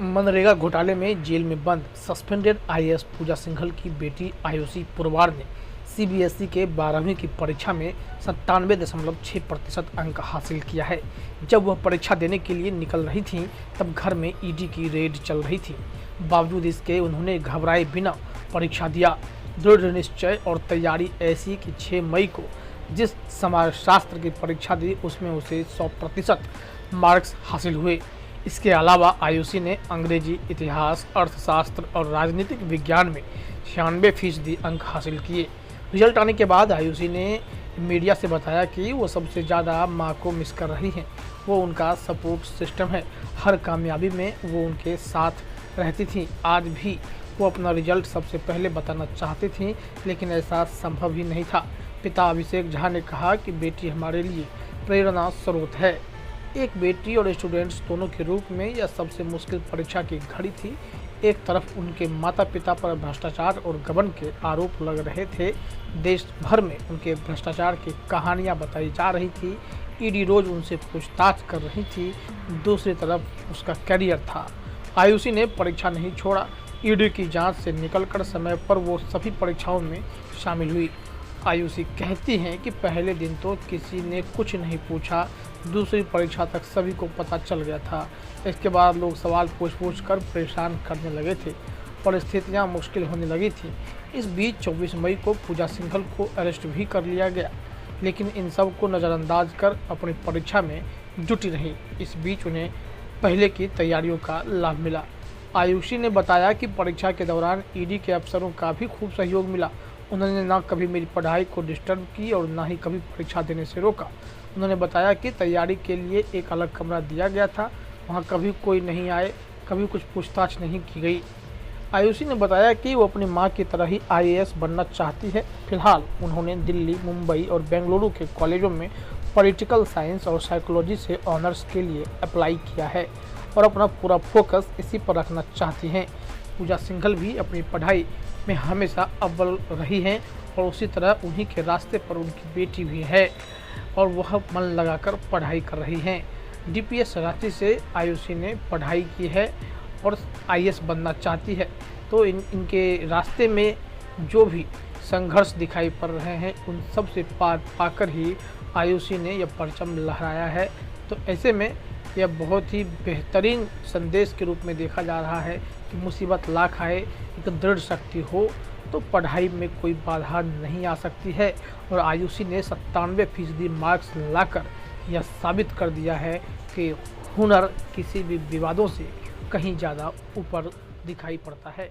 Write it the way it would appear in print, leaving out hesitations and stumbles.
मनरेगा घोटाले में जेल में बंद सस्पेंडेड आईएएस पूजा सिंघल की बेटी आयुषी पुरवार ने सीबीएसई के 12वीं की परीक्षा में 97.6% अंक हासिल किया है। जब वह परीक्षा देने के लिए निकल रही थीं, तब घर में ईडी की रेड चल रही थी। बावजूद इसके उन्होंने घबराए बिना परीक्षा दिया। दृढ़ निश्चय और तैयारी ऐसी कि 6 मई को जिस समाजशास्त्र की परीक्षा दी उसमें उसे 100% मार्क्स हासिल हुए। इसके अलावा आयुषी ने अंग्रेजी, इतिहास, अर्थशास्त्र और राजनीतिक विज्ञान में 96% अंक हासिल किए। रिजल्ट आने के बाद आयुषी ने मीडिया से बताया कि वो सबसे ज़्यादा माँ को मिस कर रही हैं। वो उनका सपोर्ट सिस्टम है। हर कामयाबी में वो उनके साथ रहती थी। आज भी वो अपना रिजल्ट सबसे पहले बताना चाहती थी, लेकिन ऐसा संभव ही नहीं था। पिता अभिषेक झा ने कहा कि बेटी हमारे लिए प्रेरणा स्रोत है। एक बेटी और स्टूडेंट्स दोनों के रूप में यह सबसे मुश्किल परीक्षा की घड़ी थी। एक तरफ उनके माता पिता पर भ्रष्टाचार और गबन के आरोप लग रहे थे। देश भर में उनके भ्रष्टाचार की कहानियां बताई जा रही थी। ईडी रोज उनसे पूछताछ कर रही थी। दूसरी तरफ उसका करियर था। आयुषी ने परीक्षा नहीं छोड़ा। ईडी की जांच से निकलकर समय पर वो सभी परीक्षाओं में शामिल हुई। आयुषी कहती हैं कि पहले दिन तो किसी ने कुछ नहीं पूछा, दूसरी परीक्षा तक सभी को पता चल गया था। इसके बाद लोग सवाल पूछ कर परेशान करने लगे थे। परिस्थितियां मुश्किल होने लगी थी। इस बीच 24 मई को पूजा सिंघल को अरेस्ट भी कर लिया गया, लेकिन इन सब को नज़रअंदाज कर अपनी परीक्षा में जुटी रही। इस बीच उन्हें पहले की तैयारियों का लाभ मिला। आयुषी ने बताया कि परीक्षा के दौरान ईडी के अफसरों का भी खूब सहयोग मिला। उन्होंने ना कभी मेरी पढ़ाई को डिस्टर्ब की और ना ही कभी परीक्षा देने से रोका। उन्होंने बताया कि तैयारी के लिए एक अलग कमरा दिया गया था। वहाँ कभी कोई नहीं आए, कभी कुछ पूछताछ नहीं की गई। आयुषी ने बताया कि वो अपनी मां की तरह ही आईएएस बनना चाहती है। फिलहाल उन्होंने दिल्ली, मुंबई और बेंगलुरु के कॉलेजों में पॉलिटिकल साइंस और साइकोलॉजी से ऑनर्स के लिए अप्लाई किया है और अपना पूरा फोकस इसी पर रखना चाहती हैं। पूजा सिंघल भी अपनी पढ़ाई में हमेशा अव्वल रही हैं और उसी तरह उन्हीं के रास्ते पर उनकी बेटी भी है और वह मन लगाकर पढ़ाई कर रही हैं। डीपीएस रांची से आयुषी ने पढ़ाई की है और आईएएस बनना चाहती है। तो इनके रास्ते में जो भी संघर्ष दिखाई पड़ रहे हैं उन सब से पार पाकर ही आयुषी ने यह परचम लहराया है। तो ऐसे में यह बहुत ही बेहतरीन संदेश के रूप में देखा जा रहा है कि मुसीबत लाख आए, एक दृढ़ शक्ति हो तो पढ़ाई में कोई बाधा नहीं आ सकती है। और आयुषी ने 97% मार्क्स लाकर यह साबित कर दिया है कि हुनर किसी भी विवादों से कहीं ज़्यादा ऊपर दिखाई पड़ता है।